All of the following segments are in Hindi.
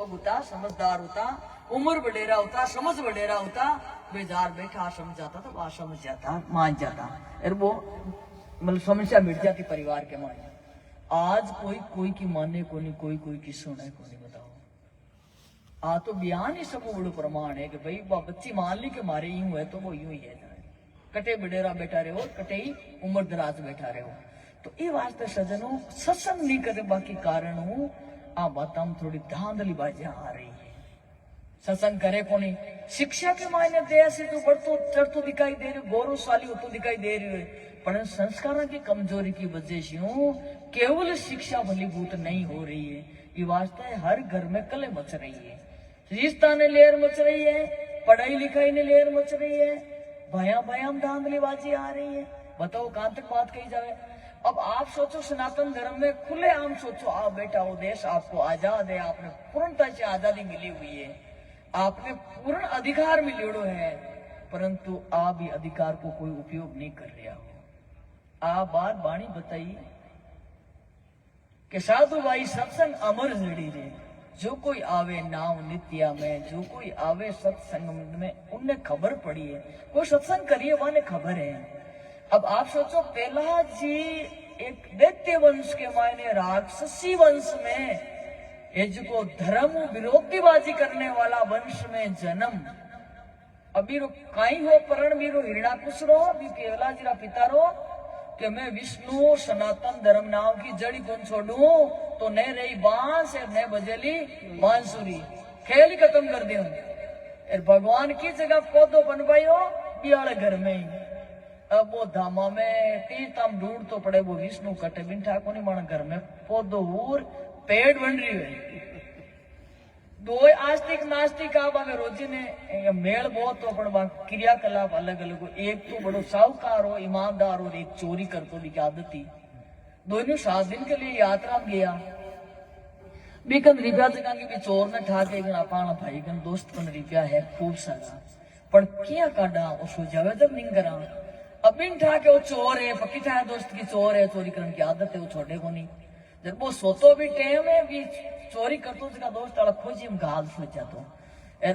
बुजुर्ग होता, समझदार होता, उम्र वडेरा होता, समझ वडेरा होता, बेजार बैठा समझ जाता तो वह समझ जाता, मान जाता, और वो मतलब समस्या मिट जाती परिवार के माने। आज कोई की माने को नहीं, कोई की सुने को नहीं। बताओ, आ तो बयान ही सब बड़ो प्रमाण है कि भाई बच्ची मान ली कि मारे यूं है तो वो यूं ही है, कटे बडेरा बैठा रहे हो, कटे ही उम्र दराज बैठा रहे हो। तो ये वास्ते सजनों सत्संग नहीं करे बाकी कारण हूं आ बात हम थोड़ी धांधली बाजियां आ रही है। सत्संग करे को नहीं, शिक्षा के मायने दे से तो बढ़तो चढ़तो दिखाई दे रही, गौरवशाली होतो दिखाई दे रही है, पर संस्कारों की कमजोरी की वजह से हूं केवल शिक्षा भलीभूत नहीं हो रही है। ये वास्ते हर घर में कले मच रही है, रिश्ता ने लेर मच रही है, पढ़ाई लिखाई ने लेर मच रही है, भया भयाम धांधलीबाजी आ रही है। बताओ कहां तक बात कही जाए। अब आप सोचो सनातन धर्म में खुले आम सोचो, आप बेटा वो देश आपको आजाद है, आपने पूर्णता से आजादी मिली हुई है, आपने पूर्ण अधिकार मिलियो है, परंतु आप भी अधिकार को कोई उपयोग नहीं कर रहा हो। आप बार बाणी बताइए कि साधु भाई सत्संग अमर जड़ी रे, जो कोई आवे नाव नित्या में, जो कोई आवे सत्संग में, उन्हें खबर पड़ी है, कोई सत्संग करिए वाने खबर है। अब आप सोचो पहला जी एक दैत्य वंश के मायने राक्षसी वंश में को धर्म विरोधीबाजी करने वाला वंश में जन्म, अभी रो काई हो परण मीरो हिरणाकुश रो भी पहला जीरा पिता रो कि मैं विष्णु सनातन धर्म नाव की जड़ी कौन छोड़ू, तो न रही बांस और न बजेली बांसुरी, खेल ही खत्म कर दियो। भगवान की जगह पौधो बनवायो बियाले घर में ही। अब वो धामा में तीर्थम ढूंढ तो पड़े, वो विष्णु कटे बिंठा को नहीं माना, घर में पौधो और पेड़ बन रही है। दो आस्तिक नास्तिक आप अगर रोजी ने मेल बहुत तो अपन क्रियाकलाप अलग अलग हो, एक तो बड़ो साहूकार हो, ईमानदार हो, एक चोरी करतो भी आदत थी। दोनों 7 दिन के लिए यात्रा में गया, बीकन रिप्या जगह की भी चोर ने ठाके पाना भाई कन दोस्त कन रिप्या है खूब सारा, पर क्या काटा उसको जावे जब नहीं करा। अब इन ठाके वो चोर है, पक्की था दोस्त की चोर है, चोरी करने की आदत है, वो छोटे को नहीं। जब वो सोतो भी टेम है भी चोरी करतो उसका दोस्त अलग खोजी में गाल सोचा तो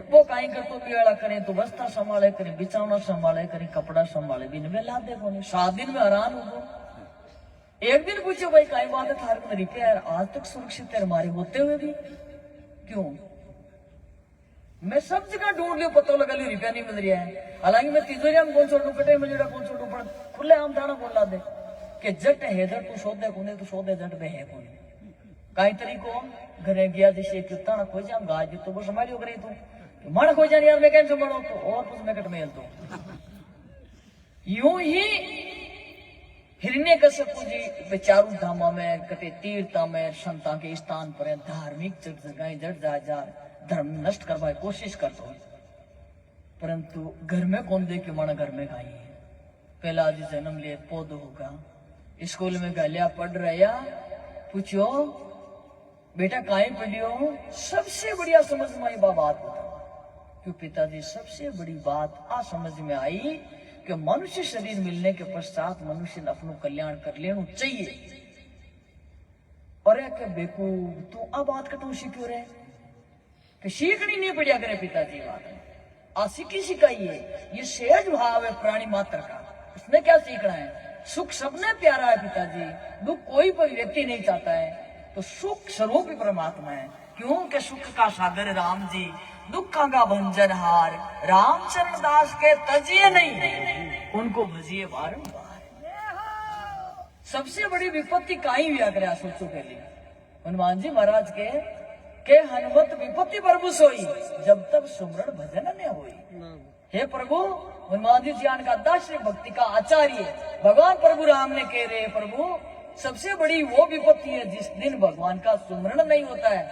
वो कहीं करतो भी वाला करे, तो बस्ता संभाले करे, बिछावना संभाले करे, कपड़ा संभाले भी नहीं ला दे को 7 दिन में हैरान हो। एक दिन पूछो भाई कई बात है थार में रिपेयर आज तक सुरक्षित है हमारे होते हुए भी क्यों? मैं सब जगह ढूंढ लियो, पता लगा लियो रिपेयर नहीं मिल रहा है। हालांकि मैं तिजोरिया में कौन छोड़ू, कटे में जोड़ा कौन छोड़ू, पर खुले आम थाना कौन ला दे कि जट है जट तू सोदे कोने, तू सोदे जट में है कोने। कई तरीको घरे गया जैसे कितना खोज हम गाज तो वो संभालियो करे, तू मन खोज यार मैं कैसे संभालो, तो और कुछ मैं कट मेल तो यूं ही हिरण्यकश्यपु जी बेचारू धामा में कटे तीर्था में संता के स्थान पर धार्मिक जगह जट जा जा धर्म नष्ट करवाए कोशिश करते हो, परंतु घर में कौन दे के माना घर में खाई है। पहला जी जन्म लिए पौधो होगा, स्कूल में गलिया पढ़ रहा, पूछो बेटा काहे पढ़ियो, सबसे बढ़िया समझ में आई बात बता क्यों पिताजी, सबसे बड़ी बात आ समझ में आई कि मनुष्य शरीर मिलने के पश्चात मनुष्य ने अपना कल्याण कर लेना चाहिए। और बेकू तू अब बात का तू सीखो रे कि सीखनी नहीं पड़िया करे पिताजी बात आ सीखी सिखाइए, ये सहज भाव है प्राणी मात्र का, उसने क्या सीखना है। सुख सबने प्यारा है पिताजी, दुख कोई भी व्यक्ति नहीं चाहता है, तो सुख स्वरूप ही परमात्मा है। क्योंकि सुख का सागर राम जी, दुखा का भंजन हार, रामचरण दास के तजिए नहीं, उनको भजिए बारंबार। सबसे बड़ी विपत्ति काई भी आकर सोचो के लिए हनुमान जी महाराज के हनुमत विपत्ति प्रभु सोई, जब तक सुमरण भजन न होई। हे प्रभु, हनुमान जी ज्ञान का दास भक्ति का आचार्य, भगवान प्रभु राम ने कह रहे प्रभु सबसे बड़ी वो विपत्ति है जिस दिन भगवान का सुमरण नहीं होता है,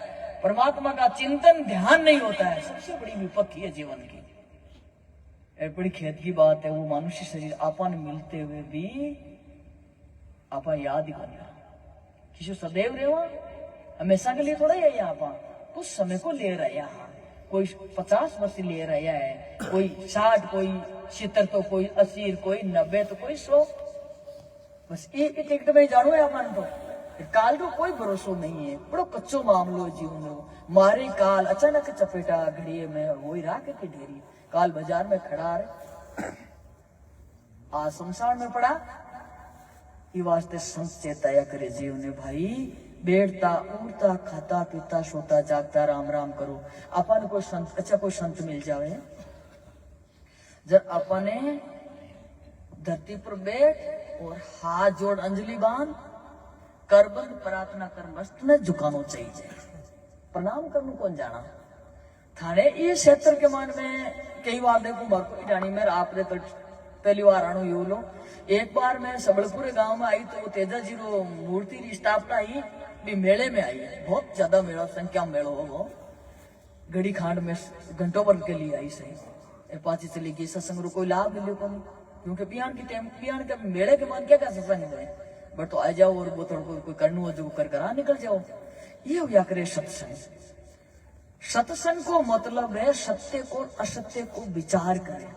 परमात्मा का चिंतन ध्यान नहीं होता है, सबसे बड़ी विपत्ति है जीवन की। एक बड़ी खेत की बात है, वो मनुष्य शरीर आपन मिलते हुए भी आपा याद ही करना किसी सदैव रेवा हमेशा के लिए थोड़ा ही है, आपा कुछ समय को ले रहा है, कोई 50 वर्ष ले रहा है, कोई 60, कोई 70, तो कोई 80, कोई 90, तो कोई 100। बस एक टिकट में जानो है अपन तो काल को कोई भरोसा नहीं है, बड़ो कच्चो मामलो जीवन रो। मारी काल अचानक चपेटा घड़िए में वही राख के ढेरी। काल बाजार में खड़ा रे आ संसार में पड़ा। ये वास्ते संत चेताया करे जीव ने भाई बैठता उठता खाता पीता सोता जागता राम राम करो। अपन को संत अच्छा कोई संत मिल जावे जब अपने धरती पर बैठ और हाथ जोड़ अंजलि बांध करबंद प्रार्थना कर मस्त में झुकानो चाहिए। प्रणाम करने कौन जाना थाने ये क्षेत्र के मान में कई बार देखो भरपूरी जानी में आपने तो पहली बार आणु यू लो। एक बार मैं सबलपुर गांव में आई तो तेजा जी रो मूर्ति री स्थापना आई भी मेले में आई। बहुत ज्यादा मेला संख्या में मेलो हो वो घड़ी खांड में घंटों भर के लिए आई सही पाची चली गई सत्संग रो कोई लाभ मिले को नहीं क्योंकि पियान की टाइम पियान के मेले के मान क्या क्या सत्संग है बट तो आ जाओ और बोतल को कोई करनु हो जो कर करा निकल जाओ। ये हो गया करे सत्संग। सत्संग को मतलब है सत्य को असत्य को विचार करे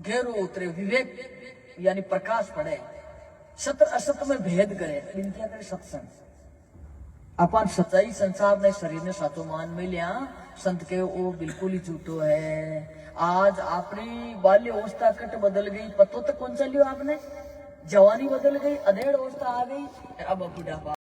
गहरो उतरे विवेक यानी प्रकाश पड़े सत्य असत्य में भेद करे क्या करे सत्संग। अपन सच्चाई संसार ने शरीर ने साचो मान में लिया संत के वो बिल्कुल ही झूठो है। आज अपनी बाल्य अवस्था कट बदल गई पतो तक कौन सा लियो आपने जवानी बदल गई अधेड़ अवस्था आ गई अब बुढ़ापा